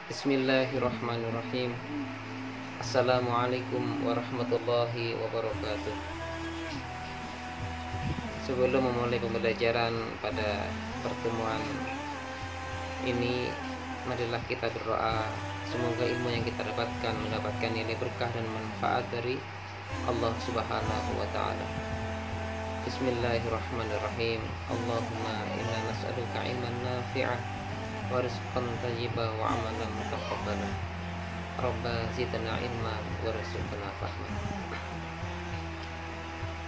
Bismillahirrahmanirrahim. Assalamualaikum warahmatullahi wabarakatuh. Sebelum memulai pembelajaran pada pertemuan ini, marilah kita berdoa. Semoga ilmu yang kita mendapatkan nilai berkah dan manfaat dari Allah Subhanahu wa Ta'ala. Bismillahirrahmanirrahim. Allahumma inna nas'aluka ilman nafi'ah wa rizqan thayyibah wa amalan mutaqabbalah. Rabbana zidna ilman warzuqna fahman.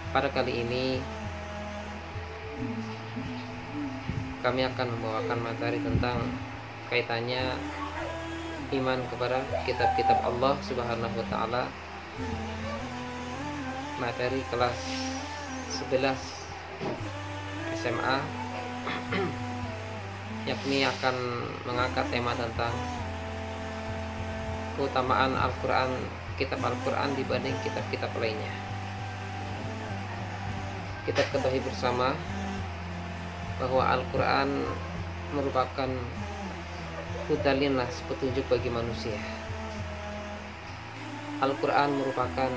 Pada kali ini kami akan membawakan materi tentang kaitannya iman kepada kitab-kitab Allah Subhanahu wa Ta'ala. Materi kelas 11 SMA, yakni akan mengangkat tema tentang keutamaan Al-Quran, kitab Al-Quran dibanding kitab-kitab lainnya. Kita ketahui bersama bahwa Al-Quran merupakan hudalinas, petunjuk bagi manusia. Al-Quran merupakan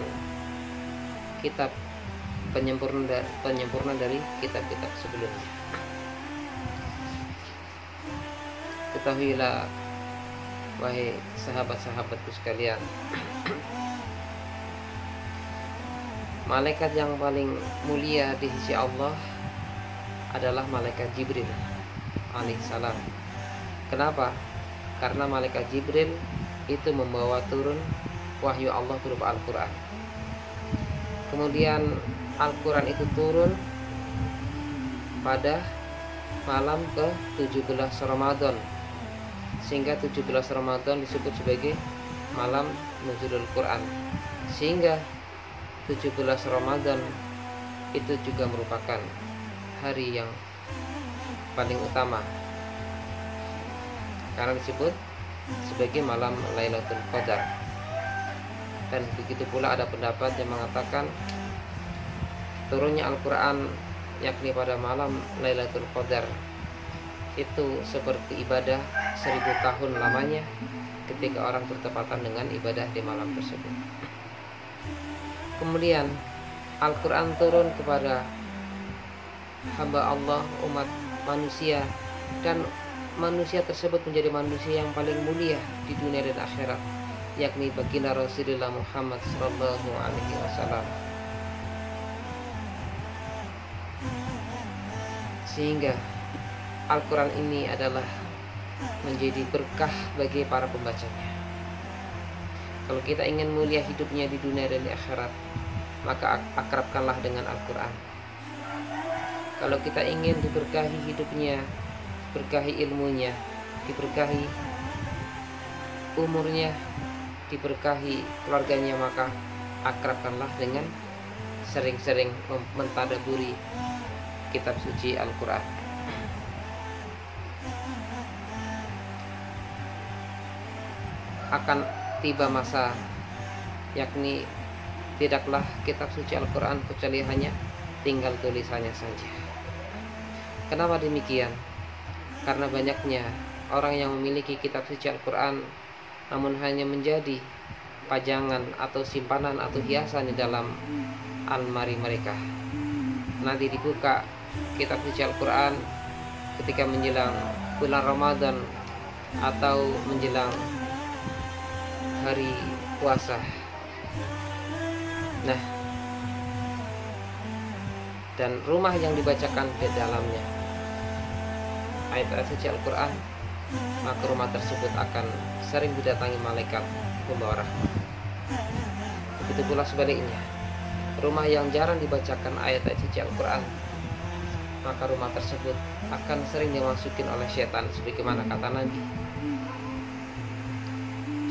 kitab penyempurna dari kitab-kitab sebelumnya. Ketahuilah wahai sahabat-sahabatku sekalian, malaikat yang paling mulia di sisi Allah adalah malaikat Jibril alaihissalam. Kenapa? Karena malaikat Jibril itu membawa turun wahyu Allah berupa Al-Quran. Kemudian Al-Quran itu turun pada malam ke-17 Ramadan, sehingga 17 Ramadan disebut sebagai malam nuzulul Quran. Sehingga 17 Ramadan itu juga merupakan hari yang paling utama karena disebut sebagai malam Lailatul Qadar. Dan begitu pula ada pendapat yang mengatakan turunnya Al-Quran yakni pada malam Lailatul Qadar itu seperti ibadah 1000 tahun lamanya ketika orang bertepatan dengan ibadah di malam tersebut. Kemudian Al-Quran turun kepada hamba Allah, umat manusia, dan manusia tersebut menjadi manusia yang paling mulia di dunia dan akhirat, yakni baginda Rasulullah Muhammad sallallahu alaihi wasallam. Sehingga Al-Quran ini adalah menjadi berkah bagi para pembacanya. Kalau kita ingin mulia hidupnya di dunia dan di akhirat, maka akrabkanlah dengan Al-Quran. Kalau kita ingin diberkahi hidupnya, diberkahi ilmunya, diberkahi umurnya, diberkahi keluarganya, maka akrabkanlah dengan sering-sering mentadaburi kitab suci Al-Quran. Akan tiba masa, yakni tidaklah kitab suci Al-Quran kecuali hanya tinggal tulisannya saja. Kenapa demikian? Karena banyaknya orang yang memiliki kitab suci Al-Quran namun hanya menjadi pajangan atau simpanan atau hiasan di dalam almari mereka. Nanti dibuka kitab suci Al-Quran ketika menjelang bulan Ramadan atau menjelang hari puasa. Nah, dan rumah yang dibacakan di dalamnya ayat-ayat suci Al-Quran, maka rumah tersebut akan sering didatangi malaikat pembawa rahmat. Begitu pula sebaliknya, rumah yang jarang dibacakan ayat-ayat suci Al-Quran, maka rumah tersebut akan sering dimasukin oleh setan, sebagaimana kata Nabi,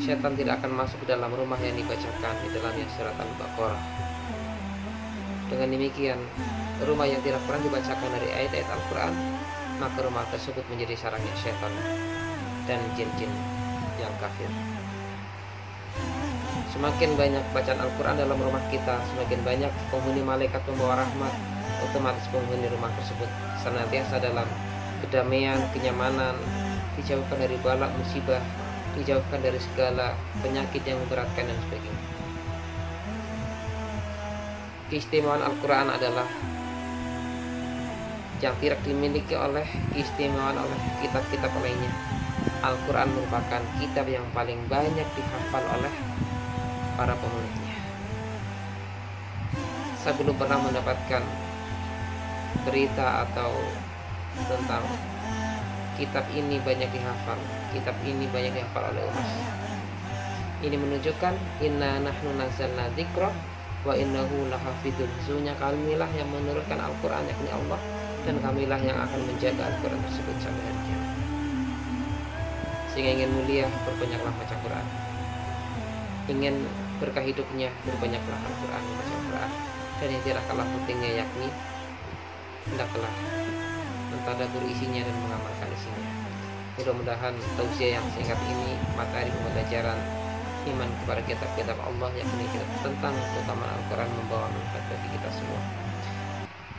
setan tidak akan masuk ke dalam rumah yang dibacakan di dalamnya surat Al-Baqarah. Dengan demikian, rumah yang tidak pernah dibacakan dari ayat-ayat Al-Quran, maka rumah tersebut menjadi sarangnya setan dan jin-jin yang kafir. Semakin banyak bacaan Al-Quran dalam rumah kita, semakin banyak penghuni malaikat pembawa rahmat, otomatis penghuni rumah tersebut senantiasa dalam kedamaian, kenyamanan, dijauhkan dari bala musibah, dijauhkan dari segala penyakit yang memberatkan dan sebagainya. Keistimewaan Al-Quran adalah yang tidak dimiliki oleh keistimewaan oleh kitab-kitab lainnya. Al-Quran merupakan kitab yang paling banyak dihafal oleh para pemuliknya. Saya belum pernah mendapatkan berita atau tentang kitab ini banyak dihafal, kitab ini banyak dihafal oleh umat. Ini menunjukkan inna nahnu nazzalna dzikra wa innahu lahafidun. Sesungguhnya kamilah yang menurunkan Al-Quran, yakni Allah, dan kamilah yang akan menjaga Al-Quran tersebut sampai hari kiamat. Sehingga ingin mulia, berbanyaklah baca Quran. Ingin berkah hidupnya, berbanyaklah Al-Quran, membaca Al-Quran. Dan yang tidak kalah pentingnya yakni hendaklah mentadabbur isinya dan mengamalkan isinya. Mudah-mudahan tausiah yang singkat ini materi pembelajaran iman kepada kitab-kitab Allah, yakni tentang keutamaan Al-Quran, membawa manfaat bagi kita semua.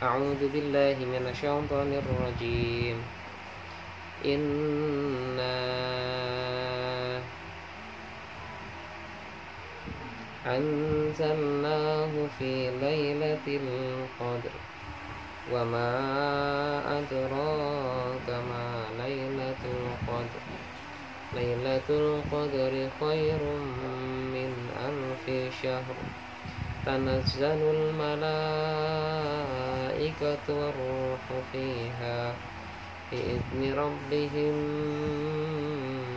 A'udzu billahi minasyaitonir rajim. Inna anzalnahu fi lailatul qadr wa ma adraka ma lailatul qadr. Lailatul qadri khairum min alfi syahr. Tanazzalul malaikatu warruhu fiha bi'izni rabbihim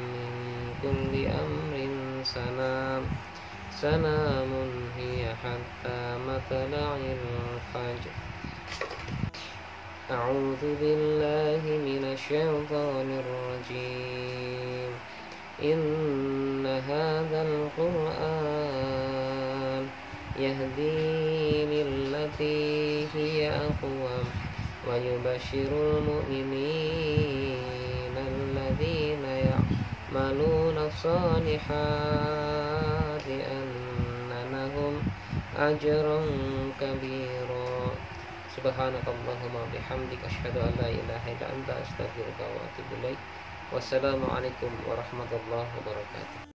min kulli amrin sanamun hiya hatta matla'il fajr. A'udzu billahi minasyaitonir rajim. Inna hadzal qur'an yahdi lillati hiya aqwam wa yubashshirul mu'minina alladhina ya'maluna as-salihati anna lahum ajran kabira. Subhanakallahumma bihamdika asyhadu an la ilaha illa anta astaghfiruka wa atubu ilaik. Wassalamualaikum warahmatullahi wabarakatuh.